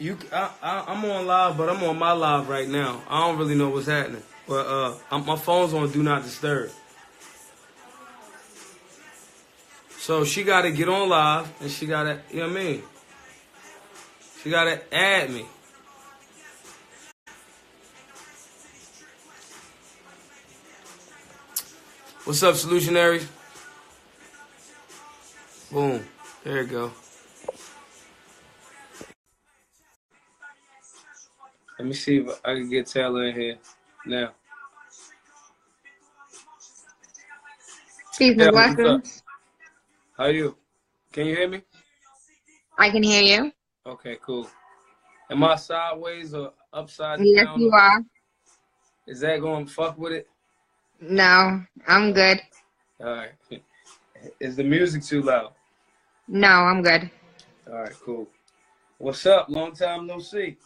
I'm on live, but I'm on my live right now. I don't really know what's happening, but my phone's on Do Not Disturb. So she got to get on live, and she got to, you know what I mean? She got to add me. What's up, Solutionaries? Boom. There you go. Let me see if I can get Tayla in here now. Peace and blessings. How are you? Can you hear me? I can hear you. Okay, cool. Am I sideways or upside down? Yes, you are. Is that going to fuck with it? No, I'm good. All right. Is the music too loud? No, I'm good. All right, cool. What's up? Long time no see.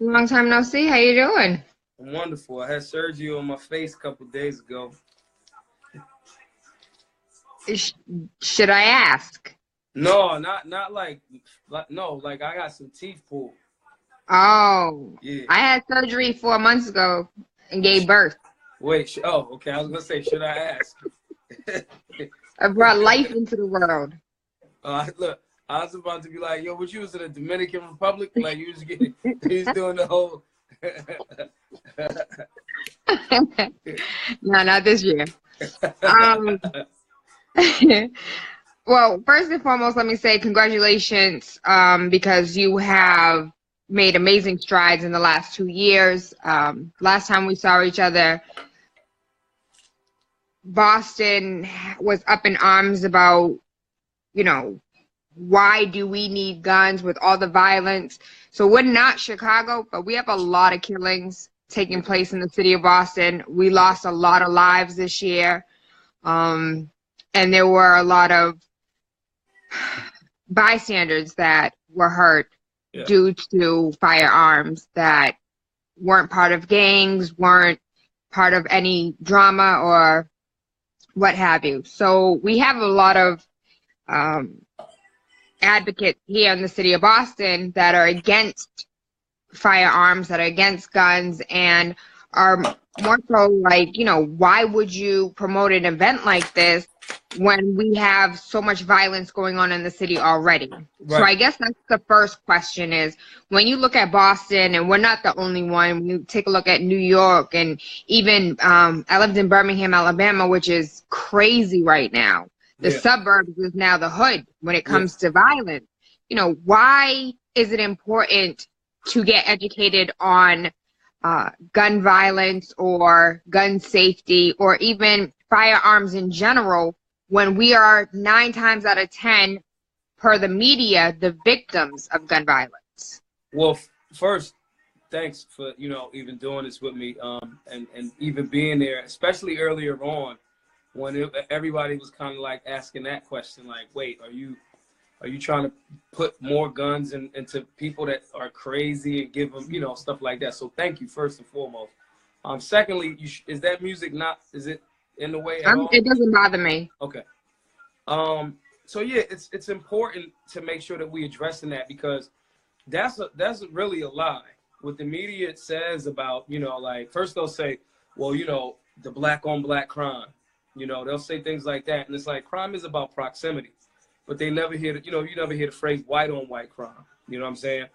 Long time no see. How you doing? I'm wonderful. I had surgery on my face a couple days ago. Should I ask? No, not like no, like I got some teeth pulled. Oh, Yeah. I had surgery 4 months ago and gave birth. Wait, okay. I was gonna say, should I ask? I brought life into the world. Look, I was about to be like, yo, what you was in the Dominican Republic? Like you was doing the whole. No, not this year. Well, first and foremost, let me say congratulations because you have made amazing strides in the last 2 years. Last time we saw each other, Boston was up in arms about, why do we need guns with all the violence? So we're not Chicago, but we have a lot of killings taking place in the city of Boston. We lost a lot of lives this year. And there were a lot of bystanders that were hurt due to firearms that weren't part of gangs, weren't part of any drama or what have you. So we have a lot of advocates here in the city of Boston that are against firearms, that are against guns, and are more so like, why would you promote an event like this when we have so much violence going on in the city already? Right. So I guess that's the first question is, when you look at Boston, and we're not the only one, when you take a look at New York, and even I lived in Birmingham, Alabama, which is crazy right now. The suburbs is now the hood when it comes to violence. Why is it important to get educated on gun violence or gun safety or even firearms in general when we are 9 times out of 10, per the media, the victims of gun violence? Well, first, thanks for, even doing this with me and even being there, especially earlier on when everybody was kind of like asking that question, like, wait, are you trying to put more guns into people that are crazy and give them, stuff like that? So thank you, first and foremost. Secondly, is that music is it in the way at all? It doesn't bother me. Okay. So yeah, it's important to make sure that we addressing that, because that's really a lie. What the media says about, like, first they'll say, well, the black on black crime, they'll say things like that. And it's like, crime is about proximity. But they never hear you never hear the phrase white on white crime. You know what I'm saying?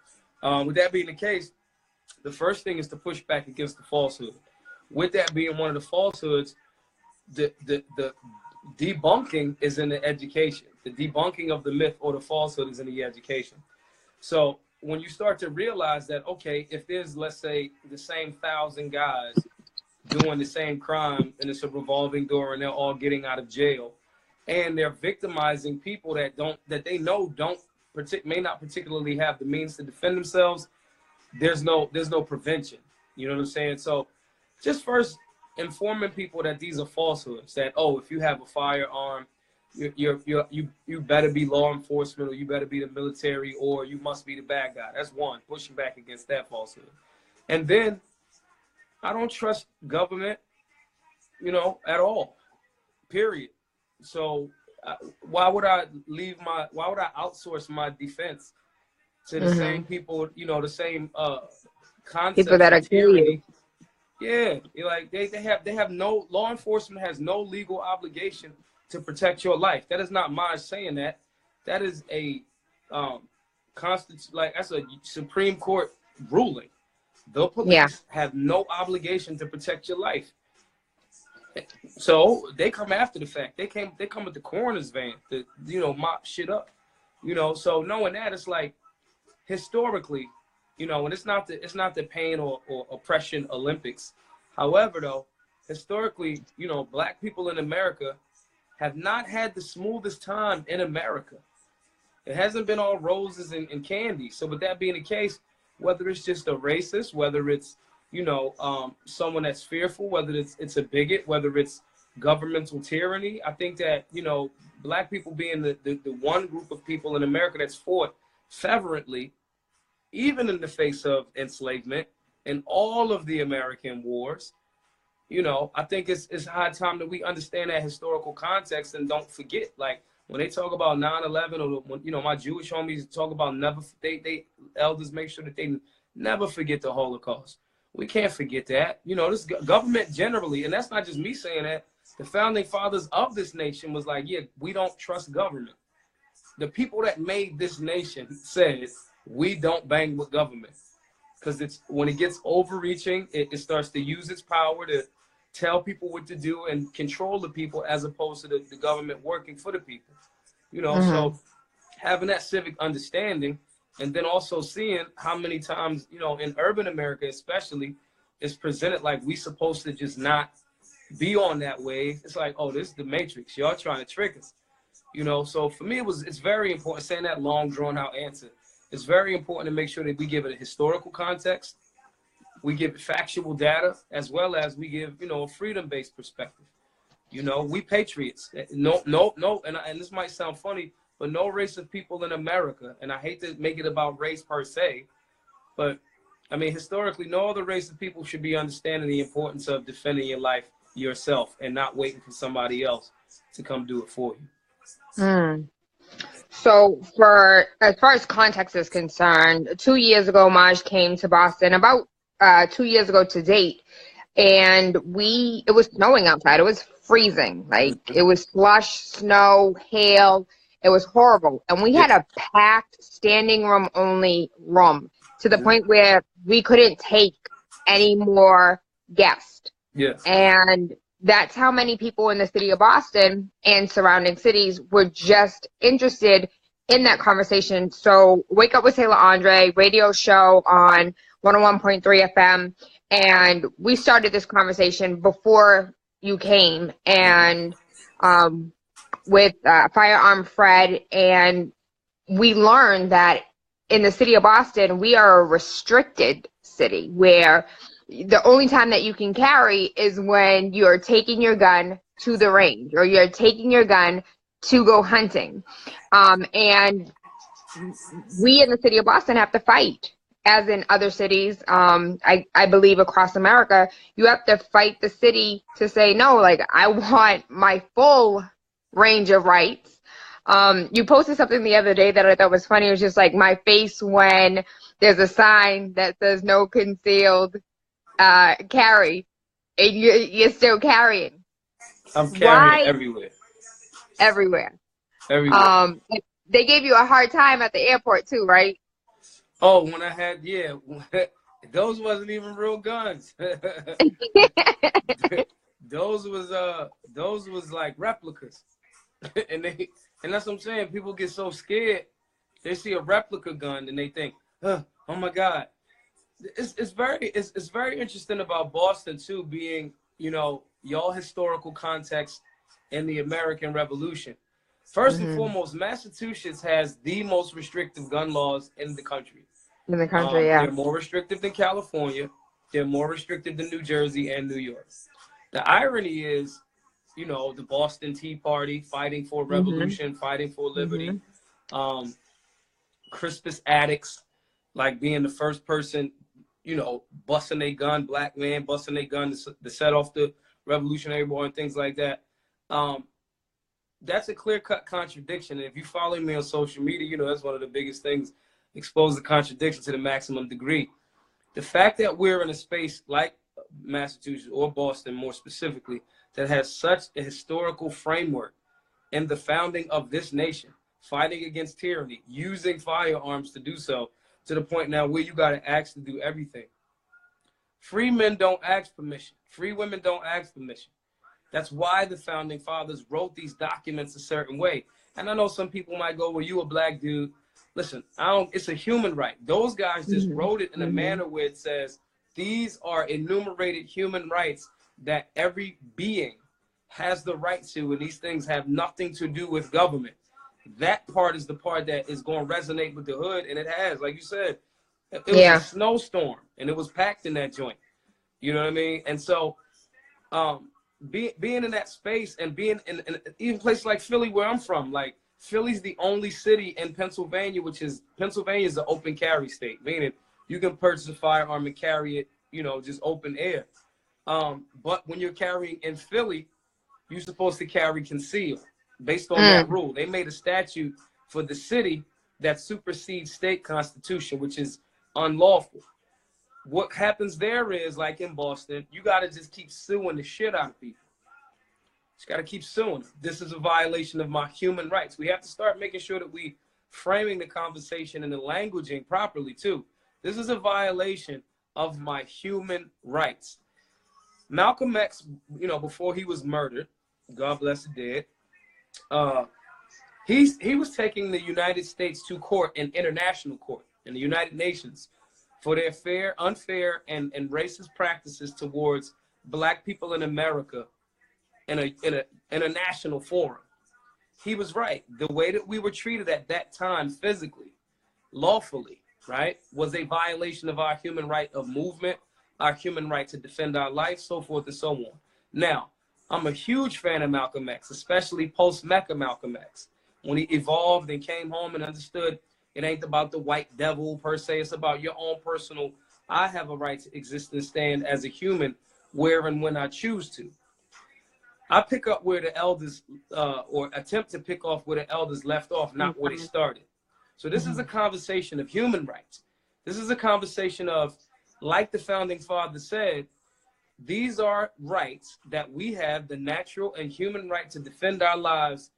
With that being the case, the first thing is to push back against the falsehood. With that being one of the falsehoods, the debunking is in the education. The debunking of the myth or the falsehood is in the education. So when you start to realize that, okay, if there's, let's say, the same 1,000 guys doing the same crime and it's a revolving door and they're all getting out of jail, and they're victimizing people that they know may not particularly have the means to defend themselves, there's no prevention. You know what I'm saying? So just first informing people that these are falsehoods, that, oh, if you have a firearm, you better be law enforcement, or you better be the military, or you must be the bad guy. That's one, pushing back against that falsehood. And then I don't trust government, at all, period. So why would I outsource my defense to the same people, you know, the same People concepts that of are kill you. tyranny. Yeah, like they have no, law enforcement has no legal obligation to protect your life. That is not Maj saying that. That is a like that's a Supreme Court ruling. The Yeah. police have no obligation to protect your life. So they come after the fact. They come with the coroner's van to, you know, mop shit up. You know, so knowing that, it's like historically, you know, and it's not the pain or oppression Olympics. However, though, historically, you know, black people in America have not had the smoothest time in America. It hasn't been all roses and candy. So with that being the case, whether it's just a racist, whether it's, you know, someone that's fearful, whether it's a bigot, whether it's governmental tyranny, I think that, you know, black people being the one group of people in America that's fought fervently, even in the face of enslavement and all of the American wars, you know, I think it's high time that we understand that historical context and don't forget. Like when they talk about 9/11, or when, you know, my Jewish homies talk about they elders make sure that they never forget the Holocaust. We can't forget that. You know, this government generally, and that's not just me saying that. The founding fathers of this nation was like, yeah, we don't trust government. The people that made this nation said, we don't bang with government. Because it's when it gets overreaching, it starts to use its power to tell people what to do and control the people, as opposed to the government working for the people. You know, so having that civic understanding, and then also seeing how many times, you know, in urban America especially, it's presented like we supposed to just not be on that wave. It's like, oh, this is the Matrix. Y'all trying to trick us. You know, so for me, it's very important, saying that long drawn out answer. It's very important to make sure that we give it a historical context. We give factual data, as well as we give, you know, a freedom-based perspective. You know, we patriots. No, and this might sound funny, but no race of people in America, and I hate to make it about race per se, but I mean, historically, no other race of people should be understanding the importance of defending your life yourself and not waiting for somebody else to come do it for you. So as far as context is concerned, 2 years ago, Maj came to Boston, about 2 years ago to date, and it was snowing outside. It was freezing. Like, it was slush, snow, hail. It was horrible. And we had a packed standing room only room, to the point where we couldn't take any more guests. Yeah. And that's how many people in the city of Boston and surrounding cities were just interested in that conversation. So Wake Up with Tayla Andre radio show on 101.3 FM. And we started this conversation before you came, and with Firearm Fred. And we learned that in the city of Boston, we are a restricted city, where the only time that you can carry is when you're taking your gun to the range, or you're taking your gun to go hunting. And we in the city of Boston have to fight, as in other cities. I believe across America, you have to fight the city to say, no, like, I want my full range of rights. You posted something the other day that I thought was funny. It was just like my face when there's a sign that says no concealed carry, and you're still carrying. I'm carrying everywhere. Everywhere. They gave you a hard time at the airport too, right? Oh, when I had, those wasn't even real guns. those was like replicas. and that's what I'm saying. People get so scared. They see a replica gun and they think, oh my God. It's very interesting about Boston too, being, you know, y'all historical context in the American Revolution. First and foremost, Massachusetts has the most restrictive gun laws in the country. In the country, yeah. They're more restrictive than California. They're more restrictive than New Jersey and New York. The irony is, you know, the Boston Tea Party, fighting for revolution, fighting for liberty. Crispus Attucks, like being the first person, you know, busting a gun, black man busting a gun to set off the Revolutionary War and things like that. That's a clear-cut contradiction. And if you follow me on social media, you know, that's one of the biggest things expose the contradiction to the maximum degree. The fact that we're in a space like Massachusetts or Boston more specifically that has such a historical framework in the founding of this nation, fighting against tyranny, using firearms to do so, to the point now where you got to ask to do everything. Free men don't ask permission. Free women don't ask permission. That's why the founding fathers wrote these documents a certain way. And I know some people might go, well, you a black dude. Listen, it's a human right. Those guys just wrote it in a manner where it says, these are enumerated human rights that every being has the right to, and these things have nothing to do with government. That part is the part that is going to resonate with the hood, and it has, like you said, it was a snowstorm, and it was packed in that joint. You know what I mean? And so being in that space and being in even places like Philly, where I'm from, like Philly's the only city in Pennsylvania, Pennsylvania is an open carry state, meaning you can purchase a firearm and carry it, you know, just open air. But when you're carrying in Philly, you're supposed to carry concealed based on that rule. They made a statute for the city that supersedes state constitution, which is unlawful. What happens there is, like in Boston, you got to just keep suing the shit out of people. Just got to keep suing. This is a violation of my human rights. We have to start making sure that we framing the conversation and the languaging properly too. This is a violation of my human rights. Malcolm X, you know, before he was murdered, God bless the dead, he was taking the United States to court, an international court, in the United Nations, for their fair, unfair, and racist practices towards black people in America in a national forum. He was right. The way that we were treated at that time, physically, lawfully, right, was a violation of our human right of movement, our human right to defend our life, so forth and so on. Now, I'm a huge fan of Malcolm X, especially post-Mecca Malcolm X, when he evolved and came home and understood it ain't about the white devil per se. It's about your own personal, I have a right to exist and stand as a human where and when I choose to. I pick up where the elders, or attempt to pick off where the elders left off, not where they started. So this is a conversation of human rights. This is a conversation of, like the founding father said, these are rights that we have, the natural and human right to defend our lives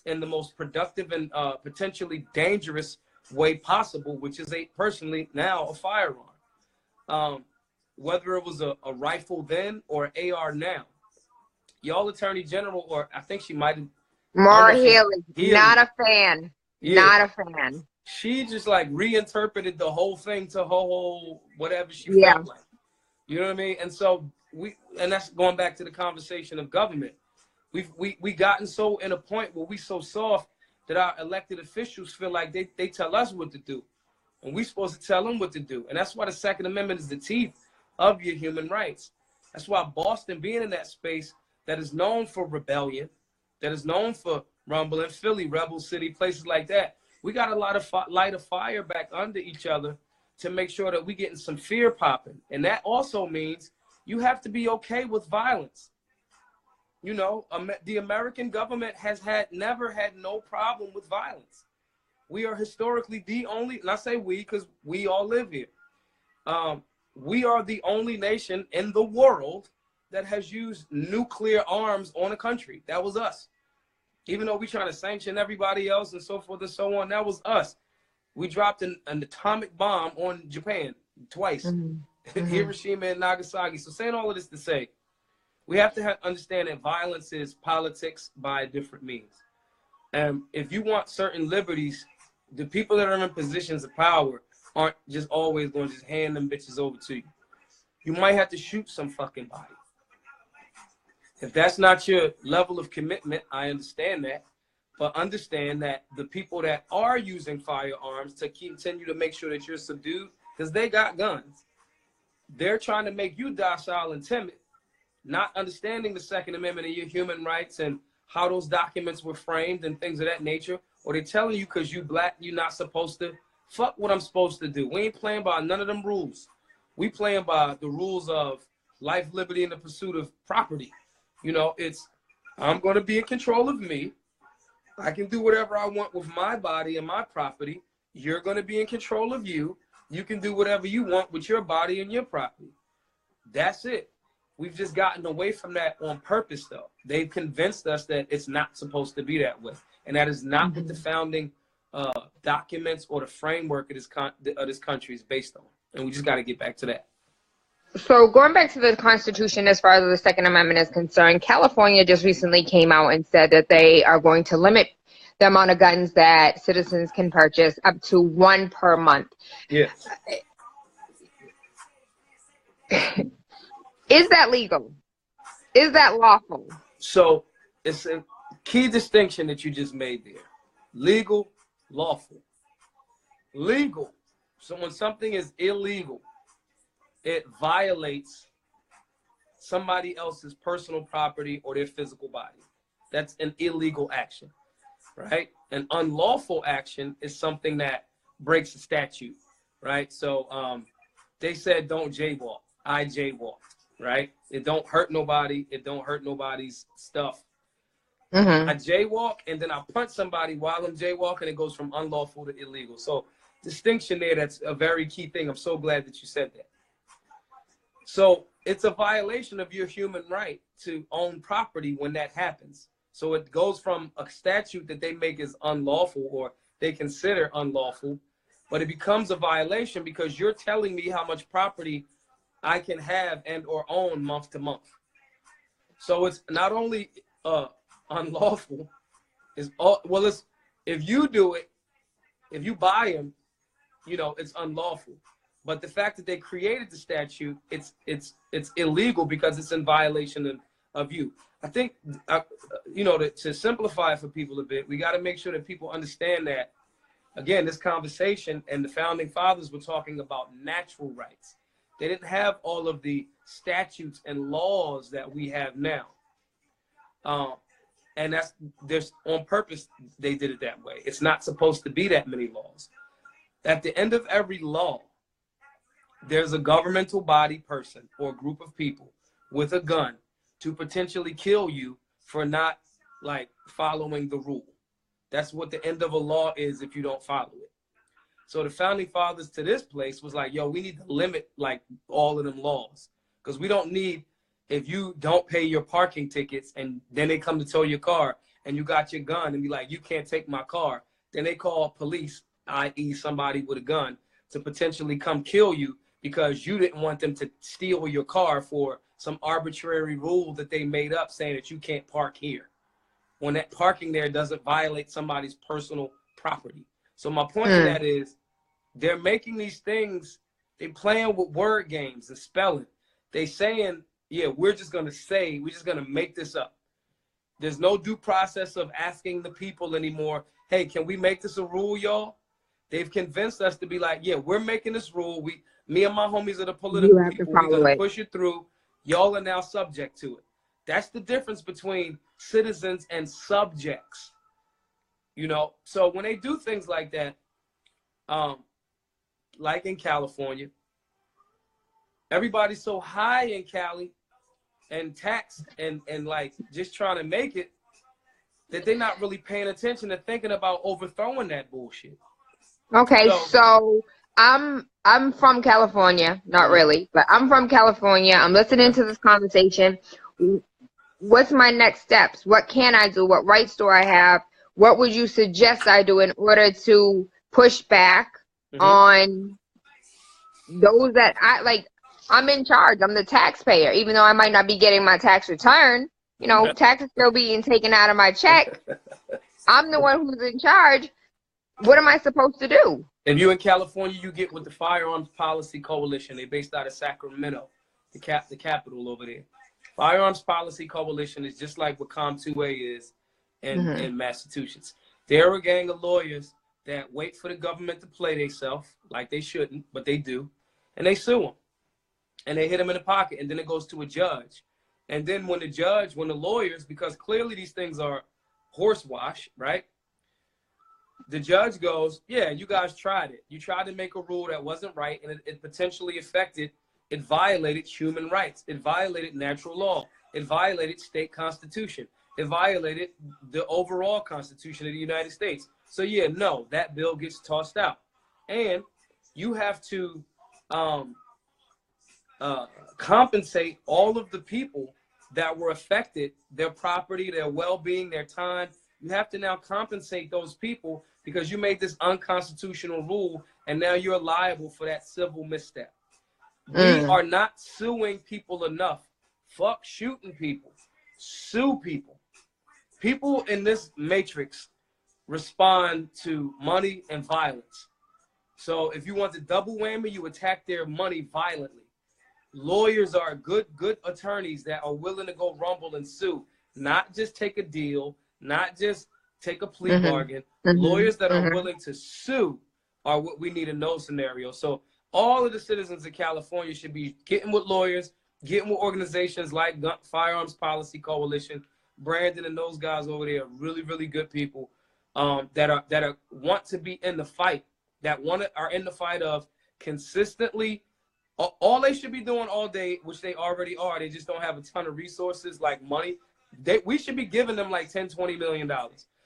in the most productive and potentially dangerous way possible, which is personally now a firearm. Whether it was a rifle then or an AR now. Y'all Attorney General, or I think she might have. Maura Healey, not a fan. Yeah. Not a fan. She just like reinterpreted the whole thing to whole whatever she felt like. You know what I mean? And so and that's going back to the conversation of government. We gotten so in a point where we so soft that our elected officials feel like they tell us what to do, and we're supposed to tell them what to do. And that's why the Second Amendment is the teeth of your human rights. That's why Boston, being in that space that is known for rebellion, that is known for rumbling, Philly, Rebel City, places like that, we got a lot of light of fire back under each other to make sure that we're getting some fear popping. And that also means you have to be okay with violence. You know, the American government has never had no problem with violence. We are historically the only, and I say we because we all live here. We are the only nation in the world that has used nuclear arms on a country. That was us. Even though we're trying to sanction everybody else and so forth and so on, that was us. We dropped an atomic bomb on Japan twice, Hiroshima and Nagasaki. So saying all of this to say, we have to understand that violence is politics by different means. And if you want certain liberties, the people that are in positions of power aren't just always going to just hand them bitches over to you. You might have to shoot some fucking body. If that's not your level of commitment, I understand that. But understand that the people that are using firearms to continue to make sure that you're subdued, because they got guns, they're trying to make you docile and timid, not understanding the Second Amendment and your human rights and how those documents were framed and things of that nature. Or they're telling you because you black, you're not supposed to. Fuck what I'm supposed to do. We ain't playing by none of them rules. We playing by the rules of life, liberty, and the pursuit of property. You know, I'm going to be in control of me. I can do whatever I want with my body and my property. You're going to be in control of you. You can do whatever you want with your body and your property. That's it. We've just gotten away from that on purpose, though. They've convinced us that it's not supposed to be that way. And that is not what the founding documents or the framework of this country is based on. And we just got to get back to that. So going back to the Constitution, as far as the Second Amendment is concerned, California just recently came out and said that they are going to limit the amount of guns that citizens can purchase up to 1 per month. Yes. Is that legal? Is that lawful? So it's a key distinction that you just made there. Legal, lawful. Legal. So when something is illegal, it violates somebody else's personal property or their physical body. That's an illegal action, right? An unlawful action is something that breaks a statute, right? So they said don't jaywalk. I jaywalked, right? It don't hurt nobody. It don't hurt nobody's stuff. I jaywalk and then I punch somebody while I'm jaywalking. It goes from unlawful to illegal. So distinction there, that's a very key thing. I'm so glad that you said that. So it's a violation of your human right to own property when that happens. So it goes from a statute that they make as unlawful or they consider unlawful, but it becomes a violation because you're telling me how much property I can have and or own month to month. So it's not only unlawful, it's if you do it, if you buy them, you know, it's unlawful. But the fact that they created the statute, it's illegal because it's in violation of you. I think, you know, to simplify it for people a bit, we got to make sure that people understand that, again, this conversation and the founding fathers were talking about natural rights. They didn't have all of the statutes and laws that we have now. And there's on purpose, they did it that way. It's not supposed to be that many laws. At the end of every law, there's a governmental body person or group of people with a gun to potentially kill you for not like following the rule. That's what the end of a law is if you don't follow it. So the founding fathers to this place was like, yo, we need to limit like all of them laws because we don't need, if you don't pay your parking tickets and then they come to tow your car and you got your gun and be like, you can't take my car. Then they call police, i.e. somebody with a gun, to potentially come kill you because you didn't want them to steal your car for some arbitrary rule that they made up saying that you can't park here when that parking there doesn't violate somebody's personal property. So my point to that is they're making these things, they playing with word games and spelling. They saying, yeah, we're just going to make this up. There's no due process of asking the people anymore, hey, can we make this a rule, y'all? They've convinced us to be like, yeah, we're making this rule. Me and my homies are the political people. We're going to push it through. Y'all are now subject to it. That's the difference between citizens and subjects. You know, so when they do things like that, like in California, everybody's so high in Cali and taxed and like just trying to make it that they're not really paying attention to thinking about overthrowing that bullshit. Okay, so I'm from California, not really, but I'm from California. I'm listening to this conversation. What's my next steps? What can I do? What rights do I have? What would you suggest I do in order to push back on those that I'm in charge. I'm the taxpayer, even though I might not be getting my tax return. You know, taxes still being taken out of my check. I'm the one who's in charge. What am I supposed to do? If you're in California, you get with the Firearms Policy Coalition. They're based out of Sacramento, the capital over there. Firearms Policy Coalition is just like what Com2A is in Massachusetts. They're a gang of lawyers that wait for the government to play themselves, like they shouldn't, but they do, and they sue them. And they hit them in the pocket, and then it goes to a judge. And then when the lawyers, because clearly these things are horsewash, right? The judge goes, yeah, you guys tried it. You tried to make a rule that wasn't right, and it potentially it violated human rights. It violated natural law. It violated state constitution. it violated the overall Constitution of the United States. So yeah, no, that bill gets tossed out. And you have to compensate all of the people that were affected, their property, their well-being, their time. You have to now compensate those people because you made this unconstitutional rule, and now you're liable for that civil misstep. We are not suing people enough. Fuck shooting people. Sue people. People in this matrix respond to money and violence. So if you want the double whammy, you attack their money violently. Lawyers are good attorneys that are willing to go rumble and sue, not just take a deal, not just take a plea bargain. Lawyers that are willing to sue are what we need in those scenarios. So all of the citizens of California should be getting with lawyers, getting with organizations like Firearms Policy Coalition. Brandon and those guys over there are really, really good people that want to be in the fight, that are in the fight of consistently. All they should be doing all day, which they already are, they just don't have a ton of resources like money. We should be giving them like $10-20 million.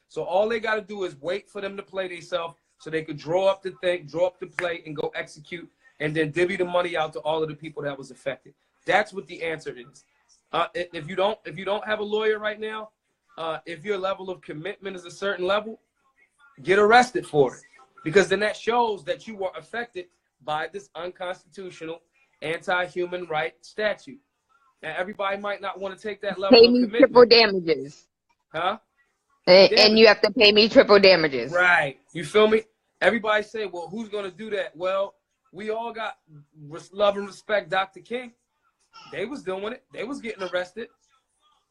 So all they got to do is wait for them to play themselves so they could draw up the thing, draw up the play, and go execute, and then divvy the money out to all of the people that was affected. That's what the answer is. If you don't have a lawyer right now, if your level of commitment is a certain level, get arrested for it, because then that shows that you were affected by this unconstitutional anti-human rights statute. Now, everybody might not want to take that level Pay of me commitment. triple damages. Huh? And you have to pay me triple damages. Right. You feel me? Everybody say, well, who's going to do that? Well, we all got love and respect Dr. King. They was doing it. They was getting arrested.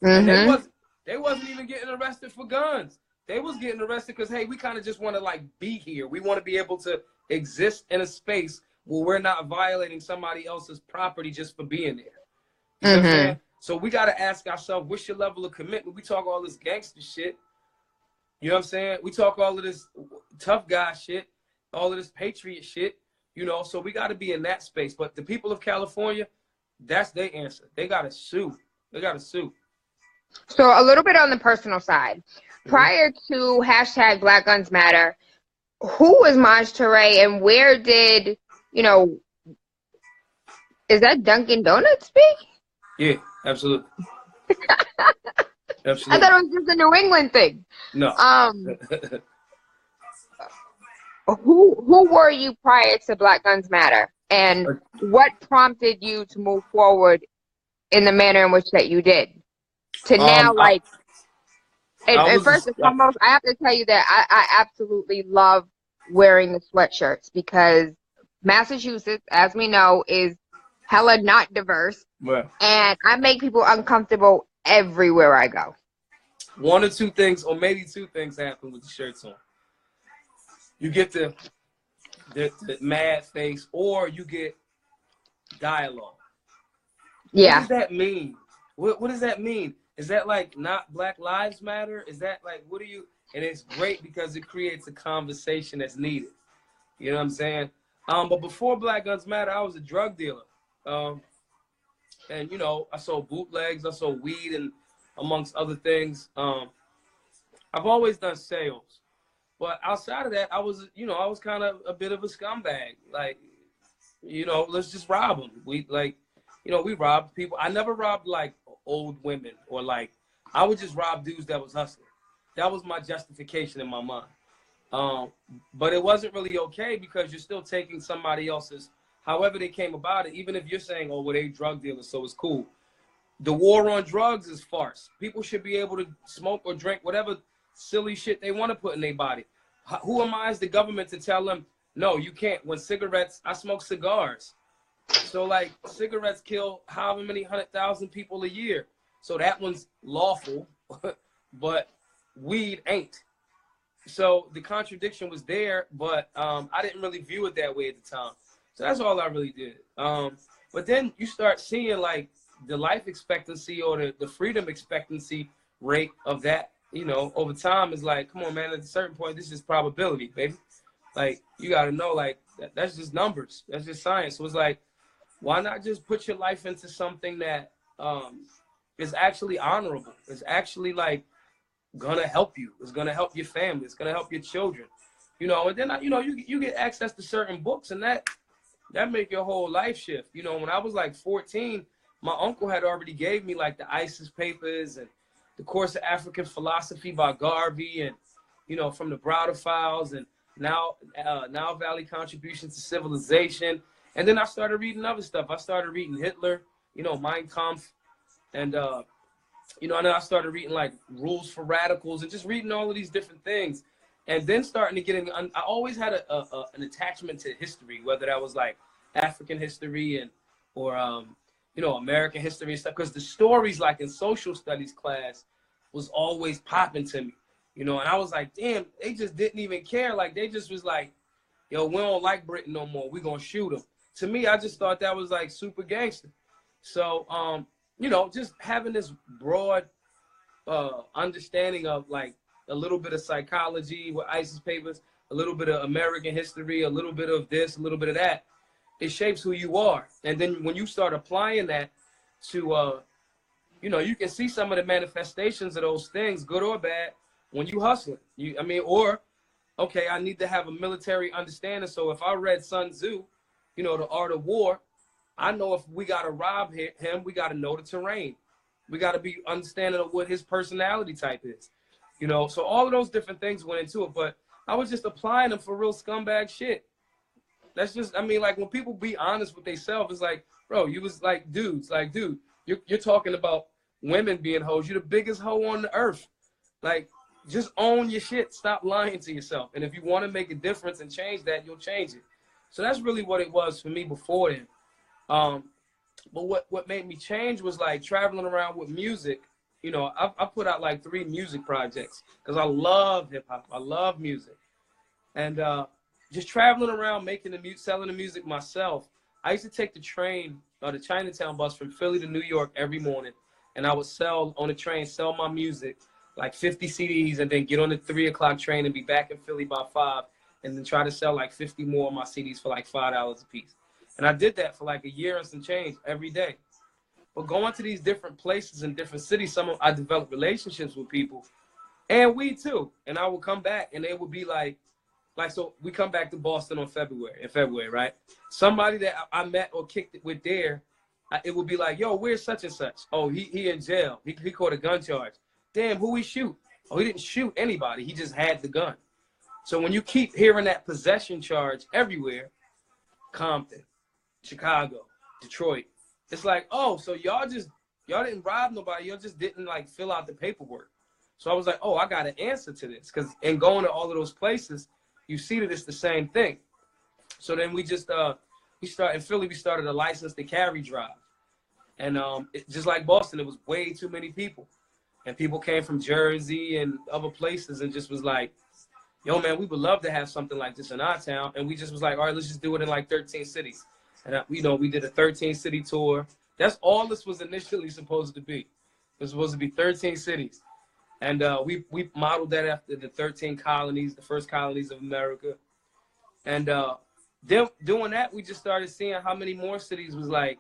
And they wasn't even getting arrested for guns. They was getting arrested because, hey, we kind of just want to like be here. We want to be able to exist in a space where we're not violating somebody else's property just for being there. You know what I'm saying? So we got to ask ourselves, what's your level of commitment? We talk all this gangster shit. You know what I'm saying? We talk all of this tough guy shit, all of this patriot shit, you know, so we got to be in that space. But the people of California, that's their answer. They got to sue. They got to sue. So a little bit on the personal side. Prior to hashtag Black Guns Matter, who was Maj Toure, and where did, you know, is that Dunkin' Donuts speak? Yeah, absolutely. Absolutely. I thought it was just a New England thing. No. Who were you prior to Black Guns Matter, and what prompted you to move forward in the manner in which that you did? To now, and first and foremost, I have to tell you that I absolutely love wearing the sweatshirts, because Massachusetts, as we know, is hella not diverse. Well, and I make people uncomfortable everywhere I go. One or two things, or maybe two things happen with the shirts on. You get the mad face, or you get dialogue. Yeah. What does that mean? What does that mean? Is that like not Black Lives Matter? Is that like, what do you, and it's great because it creates a conversation that's needed. You know what I'm saying? But before Black Guns Matter, I was a drug dealer. And, you know, I sold bootlegs, I sold weed, and amongst other things. I've always done sales. But outside of that, I was kind of a bit of a scumbag. Like, you know, let's just rob them. We robbed people. I never robbed, like, old women, or, like, I would just rob dudes that was hustling. That was my justification in my mind. But it wasn't really okay, because you're still taking somebody else's, however they came about it, even if you're saying, oh, well, they drug dealers, so it's cool. The war on drugs is farce. People should be able to smoke or drink whatever silly shit they want to put in their body. Who am I as the government to tell them, no, you can't? When cigarettes, I smoke cigars. So, like, cigarettes kill however many 100,000 people a year. So that one's lawful, but weed ain't. So the contradiction was there, but I didn't really view it that way at the time. So that's all I really did. But then you start seeing, like, the life expectancy, or the freedom expectancy rate of that, you know, over time is like, come on, man, at a certain point, this is probability, baby. Like, you got to know, like, that's just numbers. That's just science. So it's like, why not just put your life into something that is actually honorable. It's actually like gonna help you. It's gonna help your family. It's gonna help your children. You know, and then you know you get access to certain books, and that make your whole life shift. You know, when I was like 14, my uncle had already gave me like the ISIS papers and the Course of African Philosophy by Garvey, and you know, from the Browder Files, and now Valley Contributions to Civilization. And then I started reading other stuff. I started reading Hitler, you know, Mein Kampf, and you know, and then I started reading like Rules for Radicals, and just reading all of these different things. And then starting to get in, I always had an attachment to history, whether that was like African history or you know, American history and stuff, because the stories like in social studies class was always popping to me, you know. And I was like, damn, they just didn't even care. Like they just was like, yo, we don't like Britain no more. We gonna shoot them. To me, I just thought that was like super gangster. So you know, just having this broad understanding of like a little bit of psychology with ISIS papers, a little bit of American history, a little bit of this, a little bit of that, it shapes who you are. And then when you start applying that to, you know, you can see some of the manifestations of those things, good or bad, when you hustling. I mean, or, okay, I need to have a military understanding. So if I read Sun Tzu, you know, The Art of War, I know if we got to rob him, we got to know the terrain. We got to be understanding of what his personality type is. You know, so all of those different things went into it, but I was just applying them for real scumbag shit. That's just, I mean, like when people be honest with themselves, it's like, bro, you was like dudes, like, dude, you're talking about women being hoes. You're the biggest hoe on the earth. Like, just own your shit. Stop lying to yourself. And if you want to make a difference and change that, you'll change it. So that's really what it was for me before then. But what made me change was like traveling around with music. You know, I put out like 3 music projects because I love hip hop. I love music. And just traveling around, making the music, selling the music myself. I used to take the train or the Chinatown bus from Philly to New York every morning. And I would sell on the train, sell my music, like 50 CDs, and then get on the 3 o'clock train and be back in Philly by 5, and then try to sell like 50 more of my CDs for like $5 a piece. And I did that for like a year and some change every day. But going to these different places in different cities, I developed relationships with people, and we too. And I would come back, and they would be like, so we come back to Boston in February, right? Somebody that I met or kicked it with there, it would be like, yo, where's such and such? Oh, he in jail. He caught a gun charge. Damn, who he shoot? Oh, he didn't shoot anybody. He just had the gun. So when you keep hearing that possession charge everywhere, Compton, Chicago, Detroit, it's like, oh, so y'all didn't rob nobody. Y'all just didn't like fill out the paperwork. So I was like, oh, I got an answer to this. Because in going to all of those places, you see that it's the same thing. So then we in Philly, we started a license to carry drive. And just like Boston, it was way too many people. And people came from Jersey and other places and just was like, yo, man, we would love to have something like this in our town. And we just was like, all right, let's just do it in like 13 cities. And, you know, we did a 13-city tour. That's all this was initially supposed to be. It was supposed to be 13 cities. And we modeled that after the 13 colonies, the first colonies of America. And then doing that, we just started seeing how many more cities was like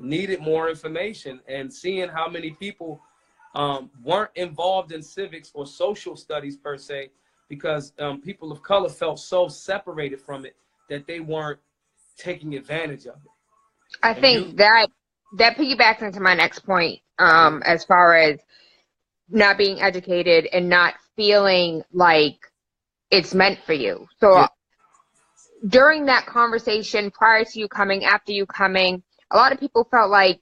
needed more information, and seeing how many people weren't involved in civics or social studies per se, because people of color felt so separated from it that they weren't taking advantage of it. I think that piggybacks into my next point, as far as not being educated and not feeling like it's meant for you. So yeah. During that conversation, prior to you coming, after you coming, a lot of people felt like,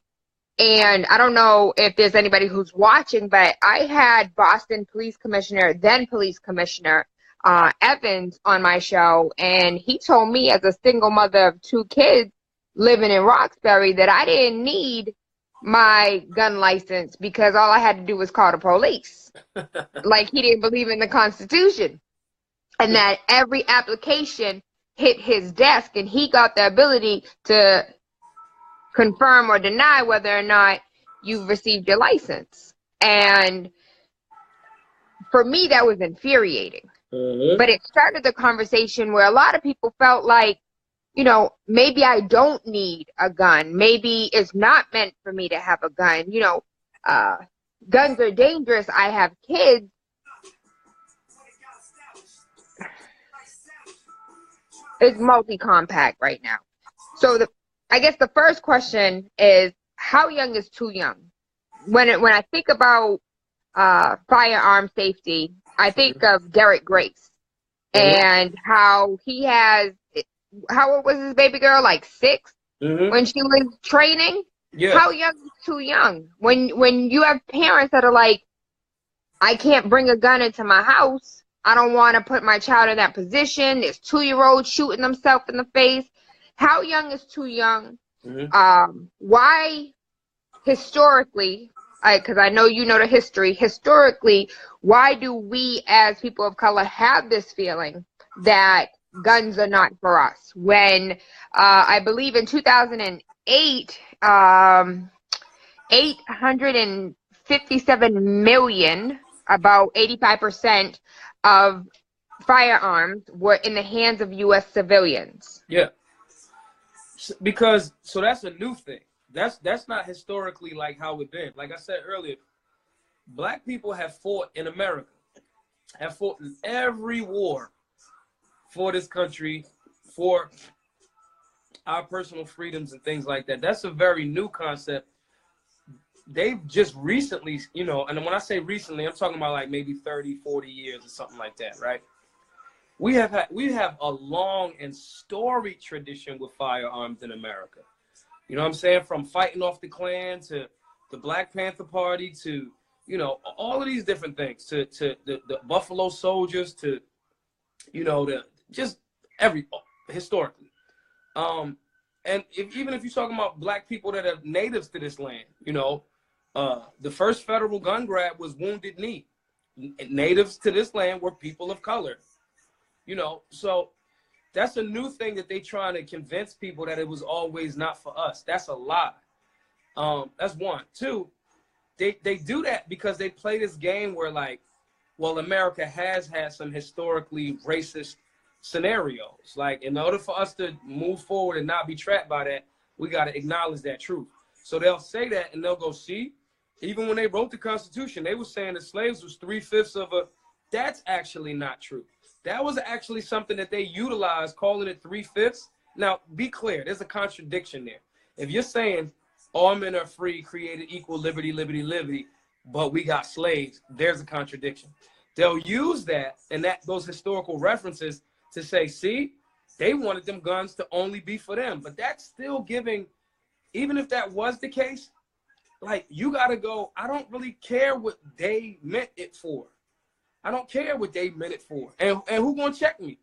and I don't know if there's anybody who's watching, but I had Boston Police Commissioner, then Police Commissioner Evans on my show, and he told me, as a single mother of 2 kids living in Roxbury, that I didn't need my gun license because all I had to do was call the police. Like, he didn't believe in the Constitution, and that every application hit his desk and he got the ability to confirm or deny whether or not you've received your license. And for me, that was infuriating. Mm-hmm. But it started the conversation where a lot of people felt like, you know, maybe I don't need a gun. Maybe it's not meant for me to have a gun. You know, guns are dangerous, I have kids, is multi-compact right now. So I guess the first question is, how young is too young? When I think about firearm safety, I think of Derek Grace and how he has, how old was his baby girl? Like 6 when she was training? Yeah. How young is too young? When you have parents that are like, I can't bring a gun into my house. I don't want to put my child in that position. There's 2-year-olds shooting themselves in the face. How young is too young? Why historically, because I know you know the history, historically, why do we as people of color have this feeling that guns are not for us? When I believe in 2008, 857 million, about 85% of firearms were in the hands of U.S. civilians. Yeah. Because, so that's a new thing. That's not historically like how it's been. Like I said earlier, black people have fought in America, have fought in every war for this country, for our personal freedoms and things like that. That's a very new concept. They've just recently, you know, and when I say recently, I'm talking about like maybe 30, 40 years or something like that, right? We have a long and storied tradition with firearms in America. You know what I'm saying? From fighting off the Klan to the Black Panther Party to, you know, all of these different things, to the Buffalo Soldiers, to, you know, just historically. And even if you're talking about black people that are natives to this land, you know, the first federal gun grab was Wounded Knee. Natives to this land were people of color, you know, so that's a new thing that they trying to convince people that it was always not for us. That's a lie. That's one. Two, they do that because they play this game where, like, well, America has had some historically racist scenarios. Like, in order for us to move forward and not be trapped by that, we got to acknowledge that truth. So they'll say that and they'll go, see, even when they wrote the Constitution, they were saying the slaves was 3/5 of a, that's actually not true. That was actually something that they utilized, calling it 3/5. Now, be clear, there's a contradiction there. If you're saying all men are free, created equal, liberty, liberty, liberty, but we got slaves, there's a contradiction. They'll use that and those historical references to say, see, they wanted them guns to only be for them. But that's still giving, even if that was the case, like, you got to go, I don't really care what they meant it for. I don't care what they meant it for. And who gonna check me?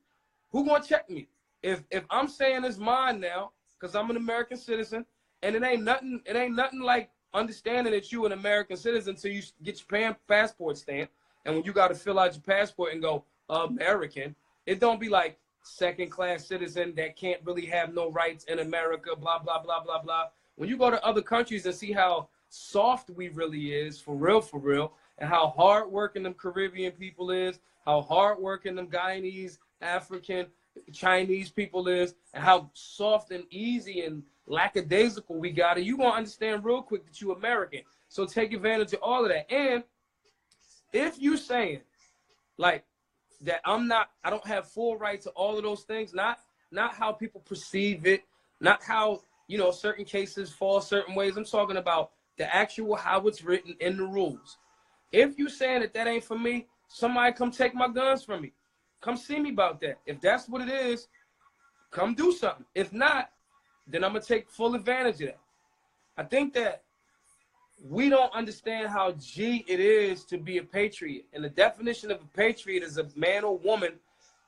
Who gonna check me? If I'm saying it's mine now, because I'm an American citizen, and it ain't nothing like understanding that you an American citizen until you get your passport stamp. And when you got to fill out your passport and go American, it don't be like second-class citizen that can't really have no rights in America, blah, blah, blah, blah, blah. When you go to other countries and see how soft we really is, for real, and how hard-working them Caribbean people is, how hard-working them Guyanese, African, Chinese people is, and how soft and easy and lackadaisical we got it, you gonna understand real quick that you American. So take advantage of all of that. And if you saying, like, that I don't have full right to all of those things, not how people perceive it, not how, you know, certain cases fall certain ways. I'm talking about the actual how it's written in the rules. If you saying that ain't for me, somebody come take my guns from me. Come see me about that. If that's what it is, come do something. If not, then I'm going to take full advantage of that. I think that we don't understand how G it is to be a patriot. And the definition of a patriot is a man or woman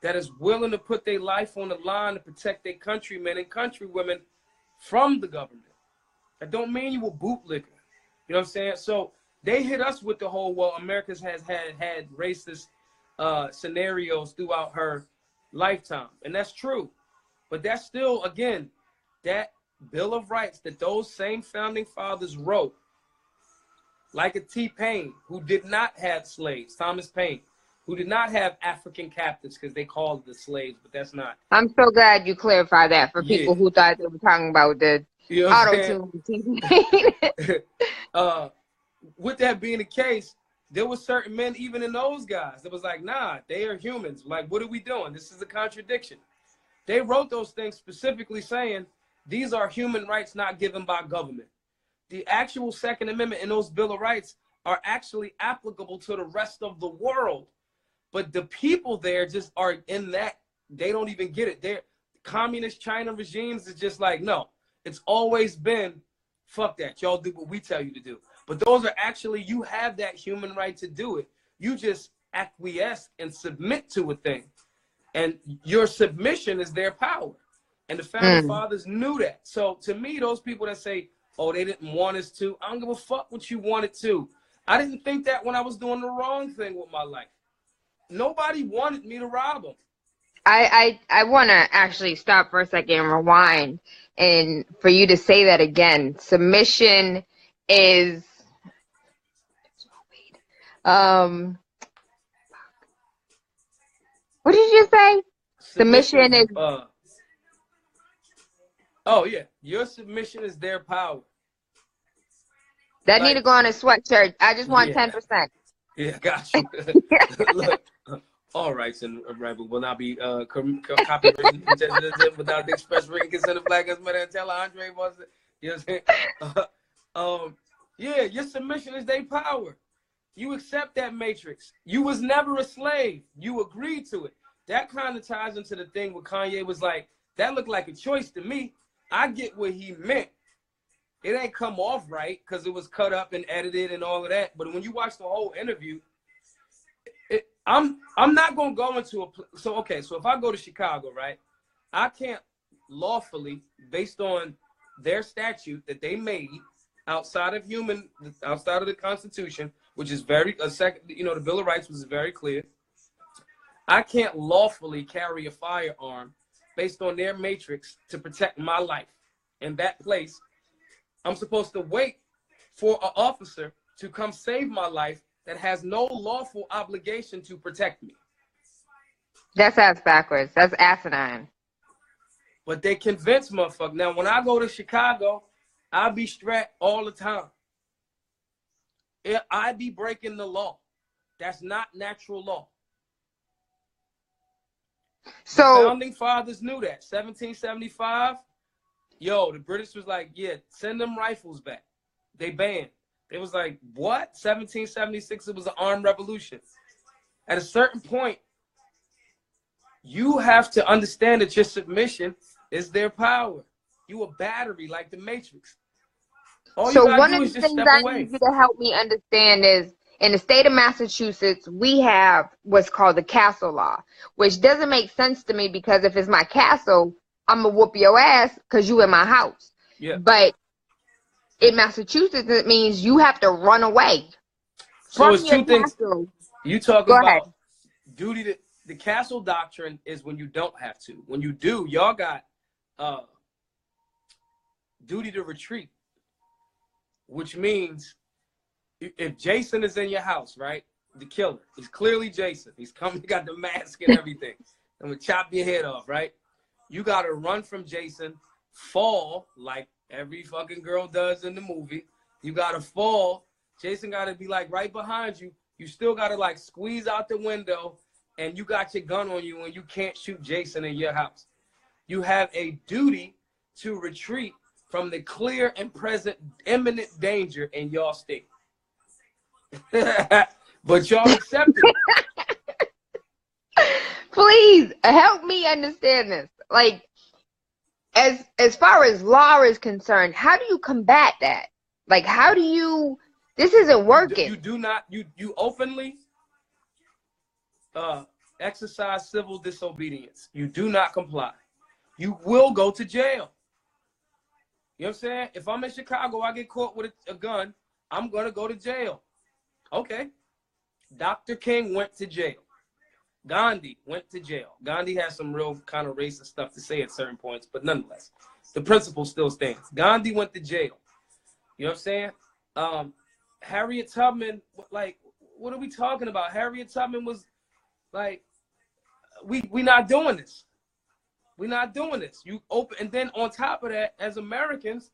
that is willing to put their life on the line to protect their countrymen and countrywomen from the government. That don't mean you a bootlicker. You know what I'm saying? So they hit us with the whole, well, America has had racist scenarios throughout her lifetime. And that's true. But that's still, again, that Bill of Rights that those same founding fathers wrote, like a T. Paine, who did not have slaves, Thomas Paine, who did not have African captives, because they called the slaves, but that's not. I'm so glad you clarified that for people who thought they were talking about the auto-tune. with that being the case, there were certain men, even in those guys, that was like, nah, they are humans. Like, what are we doing? This is a contradiction. They wrote those things specifically saying these are human rights not given by government. The actual Second Amendment and those Bill of Rights are actually applicable to the rest of the world. But the people there just are in that, they don't even get it. They're communist China regimes is just like, no, it's always been, fuck that. Y'all do what we tell you to do. But those are actually, you have that human right to do it. You just acquiesce and submit to a thing. And your submission is their power. And the founding fathers knew that. So to me, those people that say, oh, they didn't want us to, I don't give a fuck what you wanted to. I didn't think that when I was doing the wrong thing with my life. Nobody wanted me to rob them. I want to actually stop for a second and rewind, and for you to say that again. Submission is what did you say? Submission is oh yeah, your submission is their power. That need to go on a sweatshirt. I just want 10%. Yeah, got you. Look, all rights and will not be copywritten without the express written consent of Black as Mother and Tayla Andre was. You know what I'm saying? Yeah, your submission is their power. You accept that matrix. You was never a slave. You agreed to it. That kind of ties into the thing where Kanye was like, that looked like a choice to me. I get what he meant. It ain't come off right because it was cut up and edited and all of that. But when you watch the whole interview, I'm not gonna go into so if I go to Chicago, right, I can't lawfully, based on their statute that they made outside of the Constitution, which is very the Bill of Rights was very clear. I can't lawfully carry a firearm based on their matrix to protect my life. In that place, I'm supposed to wait for an officer to come save my life that has no lawful obligation to protect me. That's ass backwards. That's asinine. But they convince motherfuckers. Now, when I go to Chicago, I be strapped all the time. I be breaking the law. That's not natural law. So the founding fathers knew that. 1775, the British was like, yeah, send them rifles back. They banned. It was like, what? 1776, it was an armed revolution. At a certain point, you have to understand that your submission is their power. You a battery like the Matrix. So one of the things I need you to help me understand is, in the state of Massachusetts, we have what's called the castle law, which doesn't make sense to me because if it's my castle, I'm going to whoop your ass because you in my house. Yeah. But in Massachusetts, it means you have to run away. So it's two things. You talking about duty to the castle doctrine is when you don't have to. When you do, y'all got duty to retreat, which means if Jason is in your house, right? The killer. He's clearly Jason. He's coming, he got the mask and everything. I'm gonna chop your head off, right? You gotta run from Jason, fall like every fucking girl does in the movie. You gotta fall. Jason gotta be like right behind you. You still gotta like squeeze out the window, and you got your gun on you and you can't shoot Jason in your house. You have a duty to retreat from the clear and present imminent danger in your state. But y'all accept it. Please help me understand this. Like, as far as law is concerned, how do you combat that? Like, how do you? This isn't working. You do not. You openly exercise civil disobedience. You do not comply. You will go to jail. You know what I'm saying? If I'm in Chicago, I get caught with a gun, I'm gonna go to jail. Okay. Dr. King went to jail. Gandhi went to jail. Gandhi has some real kind of racist stuff to say at certain points, but nonetheless, the principle still stands. Gandhi went to jail. You know what I'm saying? Harriet Tubman, like, what are we talking about? Harriet Tubman was like, we not doing this. We're not doing this. You open, and then on top of that, as Americans,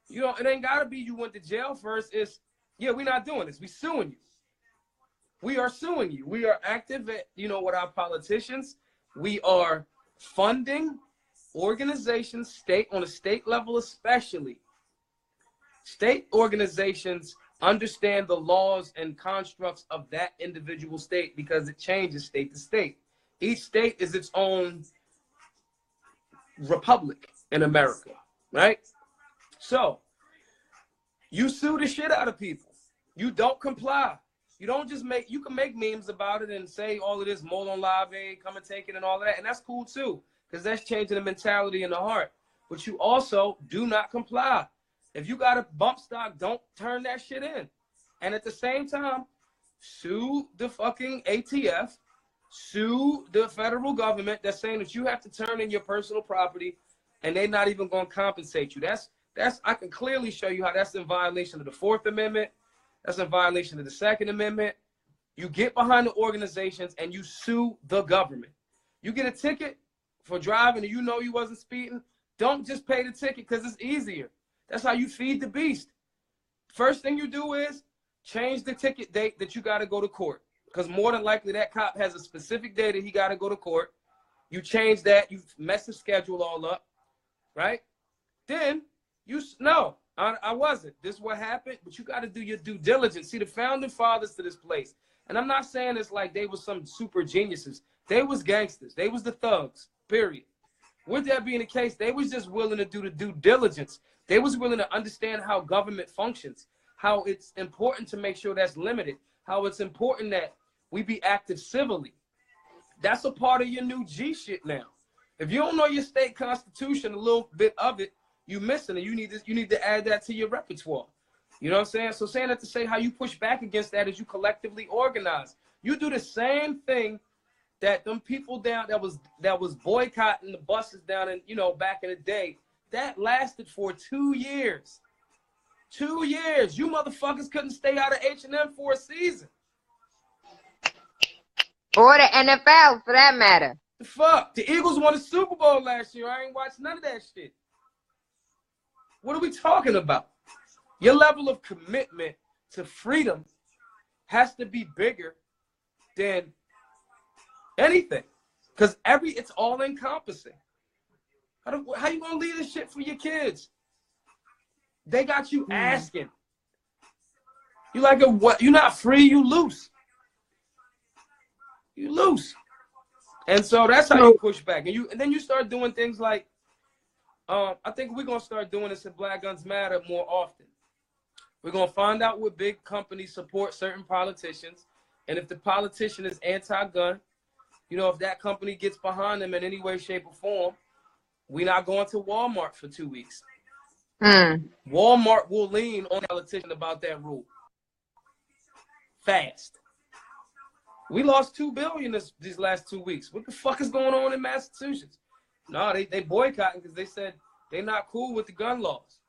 you know, it ain't gotta be you went to jail first. It's Yeah, we're not doing this. We suing you. We are suing you. We are active at, you know, with our politicians. We are funding organizations, on a state level especially. State organizations understand the laws and constructs of that individual state because it changes state to state. Each state is its own republic in America, right? So you sue the shit out of people. You don't comply. You don't just you can make memes about it and say all of this, Molon Lave, come and take it and all of that. And that's cool too, because that's changing the mentality and the heart. But you also do not comply. If you got a bump stock, don't turn that shit in. And at the same time, sue the fucking ATF, sue the federal government that's saying that you have to turn in your personal property and they're not even going to compensate you. I can clearly show you how that's in violation of the Fourth Amendment. That's in violation of the Second Amendment. You get behind the organizations and you sue the government. You get a ticket for driving and you know you wasn't speeding, don't just pay the ticket because it's easier. That's how you feed the beast. First thing you do is change the ticket date that you got to go to court, because more than likely that cop has a specific day that he got to go to court. You change that, you mess the schedule all up, right? Then no, I wasn't. This is what happened, but you got to do your due diligence. See, the founding fathers to this place, and I'm not saying it's like they were some super geniuses. They was gangsters. They was the thugs, period. With that being the case, they was just willing to do the due diligence. They was willing to understand how government functions, how it's important to make sure that's limited, how it's important that we be active civilly. That's a part of your new G shit now. If you don't know your state constitution, a little bit of it, you missing it. You need to add that to your repertoire. You know what I'm saying? So saying that to say how you push back against that is you collectively organize. You do the same thing that them people down that was boycotting the buses down in, you know, back in the day. That lasted for 2 years. 2 years. You motherfuckers couldn't stay out of H&M for a season. Or the NFL, for that matter. The fuck? The Eagles won the Super Bowl last year. I ain't watched none of that shit. What are we talking about? Your level of commitment to freedom has to be bigger than anything, because it's all encompassing. How you gonna leave this shit for your kids? They got you asking. You like what? You're not free. You loose. You loose. And so that's how you push back. And then you start doing things like, I think we're gonna start doing this at Black Guns Matter more often. We're gonna find out what big companies support certain politicians, and if the politician is anti-gun, you know, if that company gets behind them in any way, shape, or form, we're not going to Walmart for 2 weeks. Walmart will lean on the politician about that rule. Fast. We lost $2 billion these last 2 weeks. What the fuck is going on in Massachusetts? No, they boycotting because they said they're not cool with the gun laws.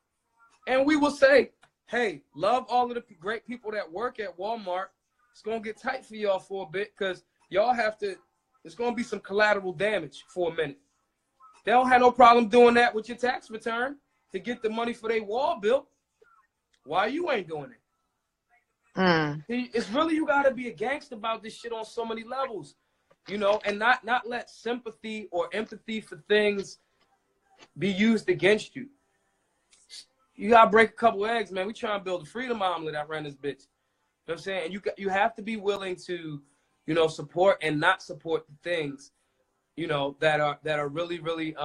And we will say, hey, love all of the great people that work at Walmart. It's going to get tight for y'all for a bit because y'all have to, there's going to be some collateral damage for a minute. They don't have no problem doing that with your tax return to get the money for their wall bill. Why you ain't doing it? It's really, you got to be a gangster about this shit on so many levels, you know, and not let sympathy or empathy for things be used against you. You got to break a couple eggs, man. We trying to build a freedom omelet that ran this bitch. You know what I'm saying? And you have to be willing to, you know, support and not support the things, you know, that are really, really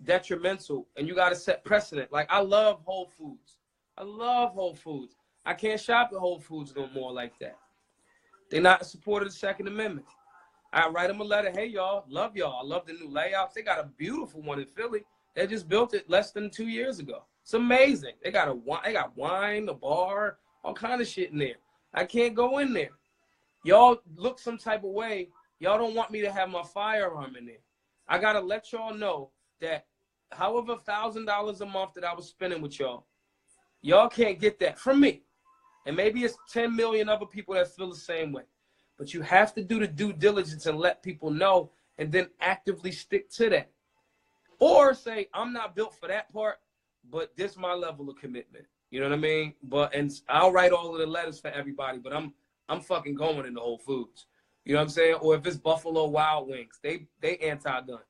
detrimental. And you got to set precedent. Like, I love Whole Foods. I love Whole Foods. I can't shop at Whole Foods no more like that. They're not in support of the Second Amendment. I write them a letter. Hey, y'all, love y'all. I love the new layouts. They got a beautiful one in Philly. They just built it less than 2 years ago. It's amazing. They got wine, a bar, all kind of shit in there. I can't go in there. Y'all look some type of way. Y'all don't want me to have my firearm in there. I got to let y'all know that however $1,000 a month that I was spending with y'all can't get that from me. And maybe it's 10 million other people that feel the same way. But you have to do the due diligence and let people know and then actively stick to that. Or say, I'm not built for that part, but this is my level of commitment. You know what I mean? And I'll write all of the letters for everybody, but I'm fucking going into Whole Foods. You know what I'm saying? Or if it's Buffalo Wild Wings, they anti-gun. You know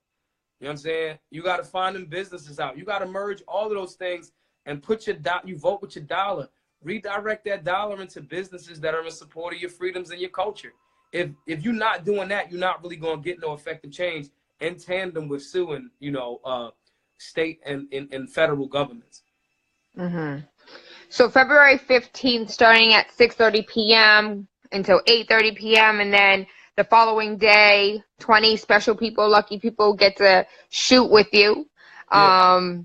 what I'm saying? You got to find them businesses out. You got to merge all of those things and put you vote with your dollar. Redirect that dollar into businesses that are in support of your freedoms and your culture. If you're not doing that, you're not really going to get no effective change in tandem with suing, state and federal governments. Mm-hmm. So February 15th, starting at 6:30 p.m. until 8:30 p.m. and then the following day, 20 special people, lucky people, get to shoot with you. Yeah.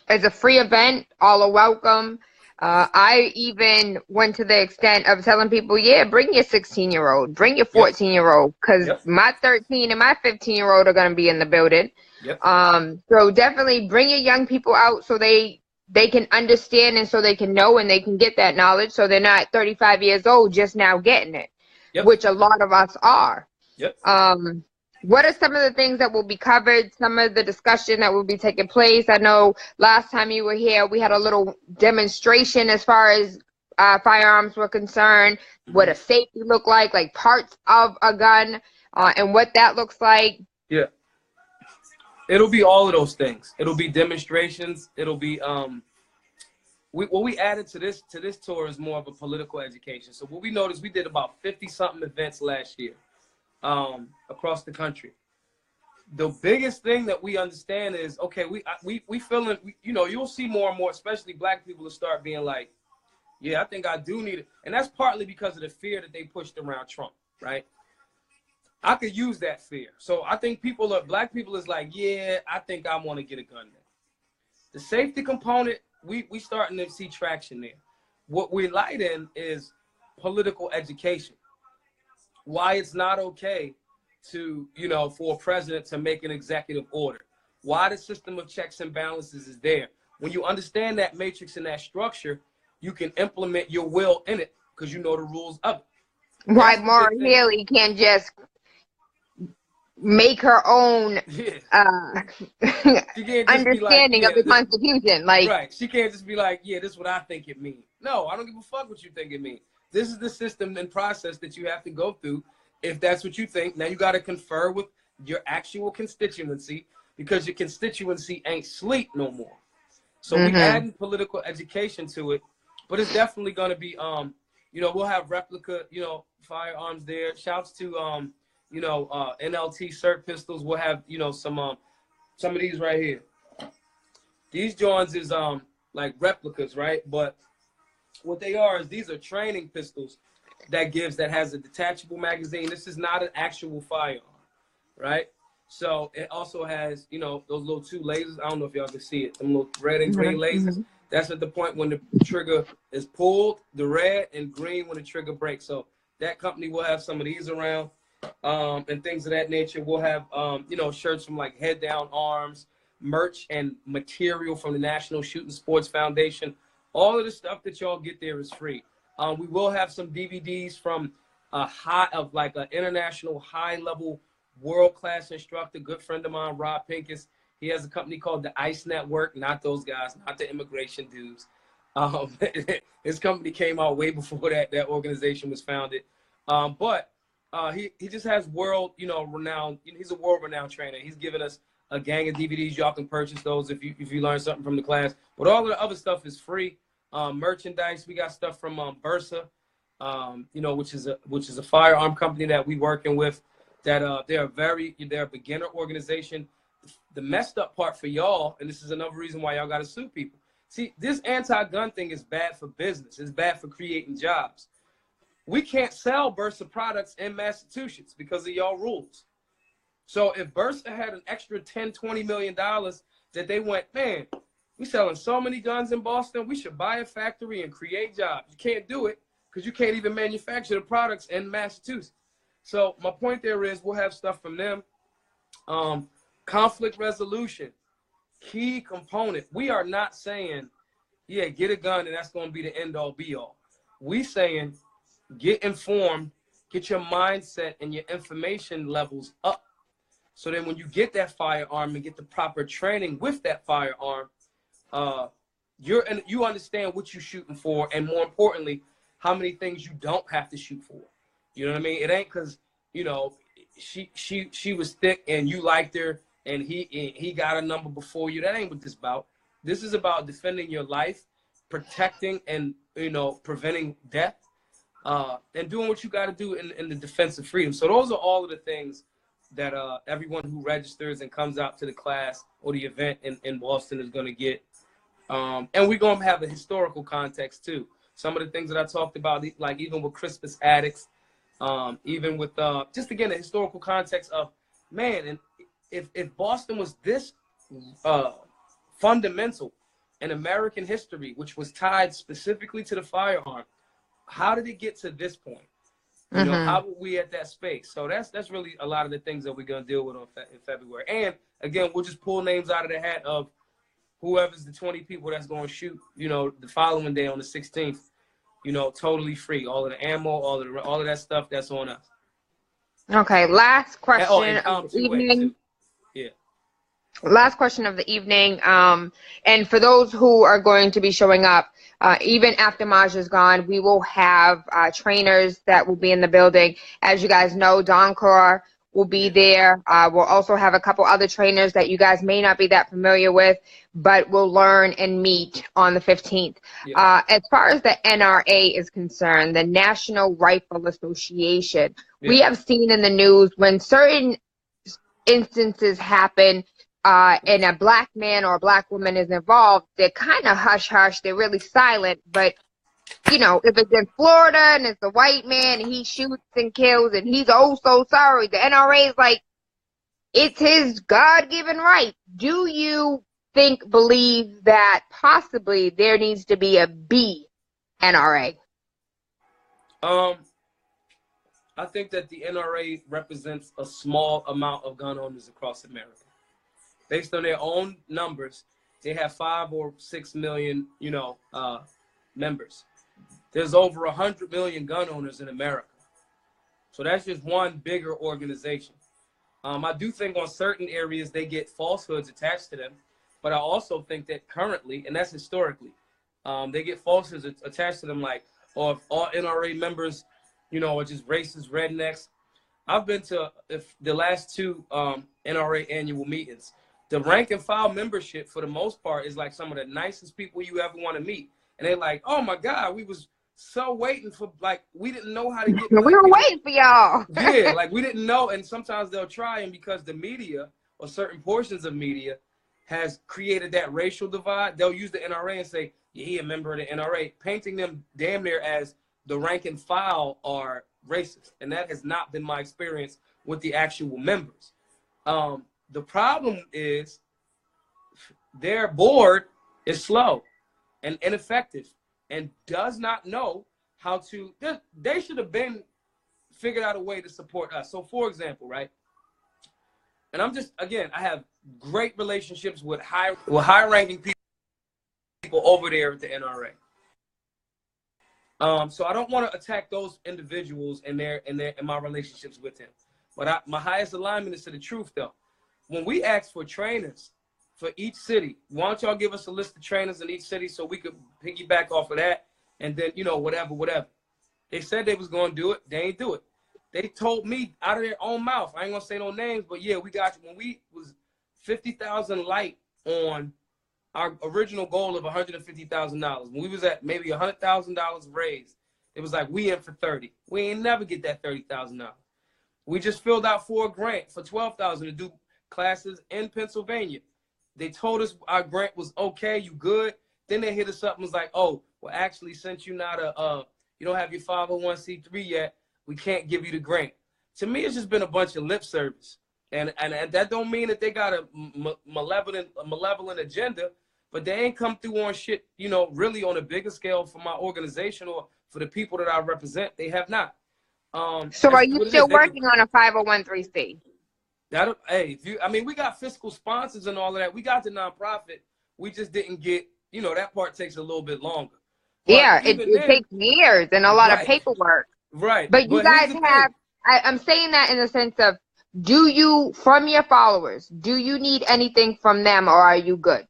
It's a free event. All are welcome. I even went to the extent of telling people, yeah, bring your 16-year-old, bring your 14-year-old, because my 13 and my 15-year-old are going to be in the building. Yep. So definitely bring your young people out so they can understand and so they can know and they can get that knowledge so they're not 35 years old just now getting it, which a lot of us are. Yep. What are some of the things that will be covered, some of the discussion that will be taking place? I know last time you were here, we had a little demonstration as far as firearms were concerned, what a safety look like parts of a gun, and what that looks like. Yeah. It'll be all of those things. It'll be demonstrations. It'll be what we added to this tour is more of a political education. So what we noticed, we did about 50-something events last year across the country. The biggest thing that we understand is, okay, we feeling, you'll see more and more, especially black people, to start being like, yeah, I think I do need it. And that's partly because of the fear that they pushed around Trump, right? I could use that fear. So I think black people is like, yeah, I think I want to get a gun now. The safety component, we starting to see traction there. What we're light in is political education. Why it's not okay to, for a president to make an executive order. Why the system of checks and balances is there. When you understand that matrix and that structure, you can implement your will in it because you know the rules of it. Why Maura Healey can't just make her own understanding of the Constitution. Right. She can't just be like, yeah, this is what I think it means. No, I don't give a fuck what you think it means. This is the system and process that you have to go through if that's what you think. Now you got to confer with your actual constituency because your constituency ain't sleep no more. So we adding political education to it, but it's definitely going to be, we'll have replica, firearms there. Shouts to, NLT cert pistols. We'll have, some of these right here. These joints is like replicas, right? But what they are is these are training pistols that has a detachable magazine. This is not an actual firearm, right? So it also has, those little two lasers. I don't know if y'all can see it. Them little red and green lasers. That's at the point when the trigger is pulled, the red and green when the trigger breaks. So that company will have some of these around and things of that nature. We'll have, shirts from like Head Down Arms, merch and material from the National Shooting Sports Foundation. All of the stuff that y'all get there is free. We will have some DVDs from an international high-level world-class instructor, good friend of mine, Rob Pincus. He has a company called the ICE Network, not those guys, not the immigration dudes. His company came out way before that organization was founded. But he just has renowned. He's a world-renowned trainer. He's given us a gang of DVDs. Y'all can purchase those if you learn something from the class. But all of the other stuff is free. Merchandise. We got stuff from Bursa, which is a firearm company that we working with. That they're a beginner organization. The messed up part for y'all, and this is another reason why y'all got to sue people. See, this anti-gun thing is bad for business. It's bad for creating jobs. We can't sell Bursa products in Massachusetts because of y'all rules. So if Bursa had an extra $10, $20 million that they went, man, we selling so many guns in Boston, we should buy a factory and create jobs. You can't do it because you can't even manufacture the products in Massachusetts. So my point there is we'll have stuff from them. Conflict resolution, key component. We are not saying, yeah, get a gun and that's going to be the end all be all. We saying get informed, get your mindset and your information levels up. So then when you get that firearm and get the proper training with that firearm, you understand what you're shooting for, and more importantly, how many things you don't have to shoot for. You know what I mean? It ain't because, you know, she was thick and you liked her and he got a number before you. That ain't what this about. This is about defending your life, protecting and, you know, preventing death, and doing what you got to do in the defense of freedom. So those are all of the things that everyone who registers and comes out to the class or the event in Boston is going to get. And we're going to have a historical context too. Some of the things that I talked about, like even with Crispus Attucks, even with just again the historical context of, man, and if Boston was this fundamental in American history, which was tied specifically to the firearm, how did it get to this point? You know, how were we at that space? So that's really a lot of the things that we're going to deal with in February. And again, we'll just pull names out of the hat of whoever's the 20 people that's going to shoot, you know, the following day on the 16th, you know, totally free. All of the ammo, all of that stuff, that's on us. Okay, last question And of the evening. Yeah. Last question of the evening. And for those who are going to be showing up, even after Maj is gone, we will have trainers that will be in the building. As you guys know, Don Cor will be there. We'll also have a couple other trainers that you guys may not be that familiar with, but we'll learn and meet on the 15th. Yeah. As far as the NRA is concerned, the National Rifle Association, we have seen in the news when certain instances happen and a black man or a black woman is involved, they're kind of hush-hush. They're really silent. But, you know, if it's in Florida and it's a white man and he shoots and kills and he's oh so sorry, the NRA is like, it's his God-given right. Do you believe that possibly there needs to be a B NRA? I think that the NRA represents a small amount of gun owners across America. Based on their own numbers, they have 5 or 6 million, you know, members. There's over 100 million gun owners in America. So that's just one bigger organization. I do think on certain areas they get falsehoods attached to them, but I also think that currently, and that's historically, they get falsehoods attached to them, like, or if all NRA members, you know, are just racist rednecks. I've been to the last 2 NRA annual meetings. The rank and file membership, for the most part, is like some of the nicest people you ever want to meet. And they're like, oh my God, we was so waiting for, like, we didn't know how to get. We were waiting for y'all. Yeah, like we didn't know. And sometimes they'll try, and because the media or certain portions of media has created that racial divide, they'll use the NRA and say, yeah, he a member of the NRA, painting them damn near as the rank and file are racist. And that has not been my experience with the actual members. The problem is their board is slow and ineffective and does not know how to. They should have been figured out a way to support us. So, for example, right? And I'm just, again, I have great relationships with high-ranking people over there at the NRA. So I don't want to attack those individuals and my relationships with them. But my highest alignment is to the truth, though. When we ask for trainers for each city, why don't y'all give us a list of trainers in each city so we could piggyback off of that, and then, you know, whatever. They said they was going to do it. They ain't do it. They told me out of their own mouth. I ain't going to say no names, but yeah, we got you. When we was 50,000 light on our original goal of $150,000, when we was at maybe $100,000 raised, it was like, we in for 30. We ain't never get that $30,000. We just filled out for a grant for $12,000 to do classes in Pennsylvania. They told us our grant was okay, you good. Then they hit us up and was like, oh, well, actually, since you're not you don't have your 501c3 yet, we can't give you the grant. To me, it's just been a bunch of lip service. And that don't mean that they got a malevolent agenda, but they ain't come through on shit, you know, really on a bigger scale for my organization or for the people that I represent. They have not. So are you still working on a 501c3? Hey, we got fiscal sponsors and all of that. We got the nonprofit. We just didn't get, you know, that part takes a little bit longer. But yeah, it takes years and a lot of paperwork. Right. But you guys have, I'm saying that in the sense of, do you, from your followers, do you need anything from them, or are you good?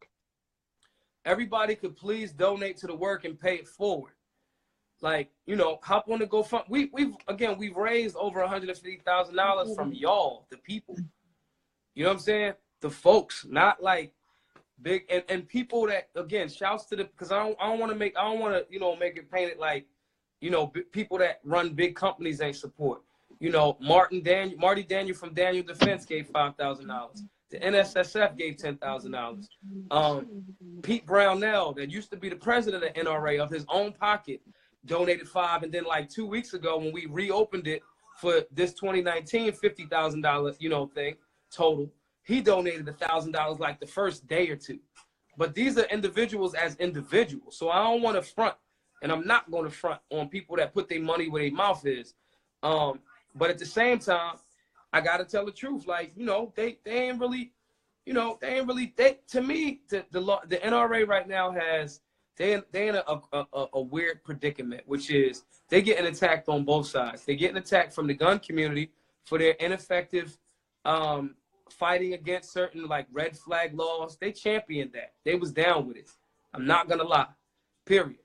everybody could please donate to the work and pay it forward. Like, you know, hop on the GoFundMe. We've raised over $150,000 from y'all, the people. You know what I'm saying? The folks, not like big and people that, again, shouts to the, because I don't want to you know, make it painted like, you know, people that run big companies ain't support. You know, Marty Daniel from Daniel Defense gave $5,000. The NSSF gave $10,000. Pete Brownell, that used to be the president of the NRA, of his own pocket, donated $5,000. And then like 2 weeks ago, when we reopened it for this 2019 $50,000, you know, thing total, he donated $1,000 like the first day or two. But these are individuals as individuals. So I don't want to front, and I'm not going to front on people that put their money where their mouth is. But at the same time, I got to tell the truth. Like, you know, they ain't really, you know, to me, the NRA right now they're in a weird predicament, which is they getting attacked on both sides. They're getting attacked from the gun community for their ineffective fighting against certain like red flag laws. They championed that. They was down with it. I'm not going to lie, period.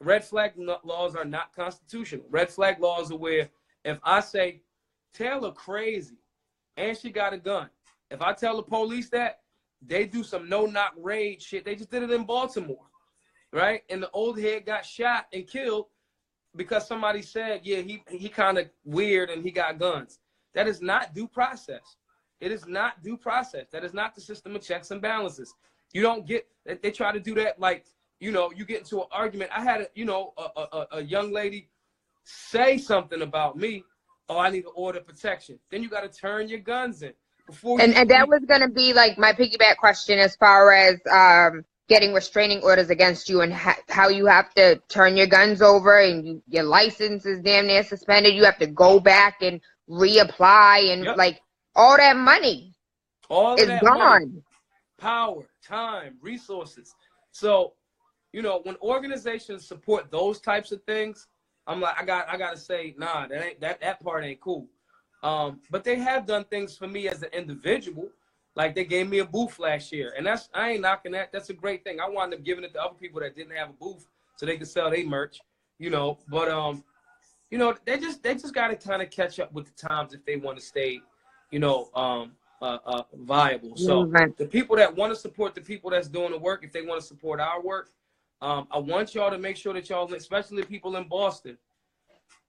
Red flag laws are not constitutional. Red flag laws are where if I say, Tayla crazy and she got a gun, if I tell the police that, they do some no-knock raid shit. They just did it in Baltimore, right? And the old head got shot and killed because somebody said, yeah, he kind of weird and he got guns. That is not due process. It is not due process. That is not the system of checks and balances. You don't get, they try to do that like, you know, you get into an argument. I had, a young lady say something about me. Oh, I need to order protection. Then you got to turn your guns in. And that was going to be like my piggyback question as far as getting restraining orders against you and how you have to turn your guns over and your license is damn near suspended. You have to go back and reapply and like all that money is gone. Money, power, time, resources. So, you know, when organizations support those types of things, I'm like, I got to say, nah, that part ain't cool. But they have done things for me as an individual. Like they gave me a booth last year, and I ain't knocking that. That's a great thing. I wound up giving it to other people that didn't have a booth so they could sell their merch, you know. But you know, they just got to kind of catch up with the times if they want to stay, you know, viable. So the people that want to support the people that's doing the work, if they want to support our work, I want y'all to make sure that y'all, especially the people in Boston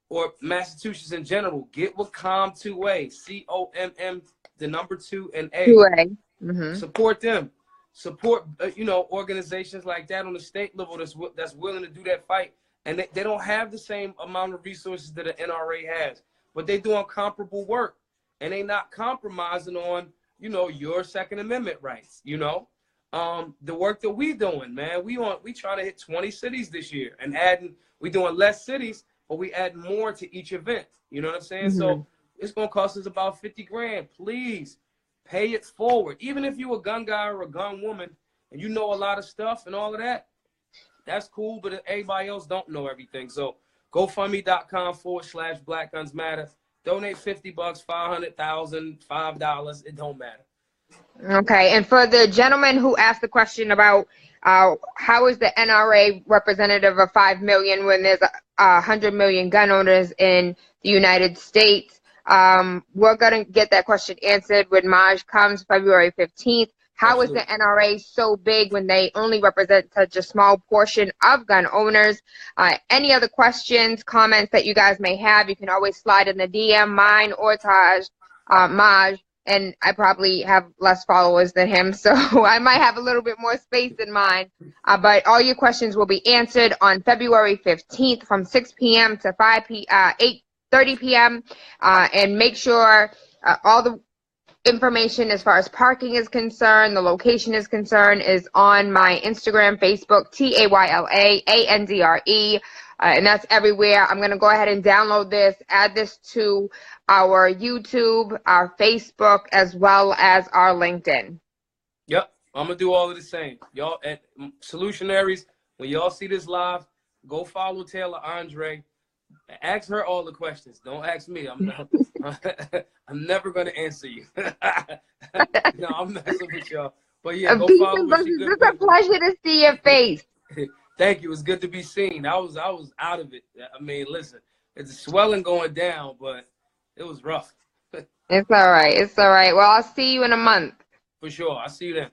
or Massachusetts in general, get with COM2A, COMM, the number 2 and A. 2A. Mm-hmm. Support them. Support, you know, organizations like that on the state level that's willing to do that fight. And they don't have the same amount of resources that an NRA has, but they doing comparable work, and they not compromising on, you know, your Second Amendment rights. You know, the work that we doing, man, we trying to hit 20 cities this year, and we doing less cities, but we add more to each event. You know what I'm saying? Mm-hmm. So it's gonna cost us about 50 grand. Please pay it forward. Even if you a gun guy or a gun woman and you know a lot of stuff and all of that, that's cool, but everybody else don't know everything. So GoFundMe.com/Black Guns Matter. Donate $50, 500,000, $5. It don't matter. Okay, and for the gentleman who asked the question about how is the NRA representative of 5 million when there's 100 million gun owners in the United States, we're going to get that question answered when Maj comes February 15th. How Absolutely. Is the NRA so big when they only represent such a small portion of gun owners? Any other questions, comments that you guys may have, you can always slide in the DM, mine or Maj. And I probably have less followers than him, so I might have a little bit more space than mine. But all your questions will be answered on February 15th from 6 p.m. to 8:30 p.m. And make sure all the information as far as parking is concerned, the location is concerned, is on my Instagram, Facebook, TaylaAndre, and that's everywhere. I'm going to go ahead and download this, add this to our YouTube, our Facebook, as well as our LinkedIn. Yep, I'm going to do all of the same. Y'all, at Solutionaries, when y'all see this live, go follow Tayla Andre. Ask her all the questions. Don't ask me. I'm never going to answer you. No, I'm messing with y'all. But yeah, go Peace follow and her. She blessings. good It's a pleasure to see your face. business. Thank you. It's good to be seen. I was out of it. I mean, listen, it's swelling going down, but it was rough. It's all right. It's all right. Well, I'll see you in a month. For sure. I'll see you then.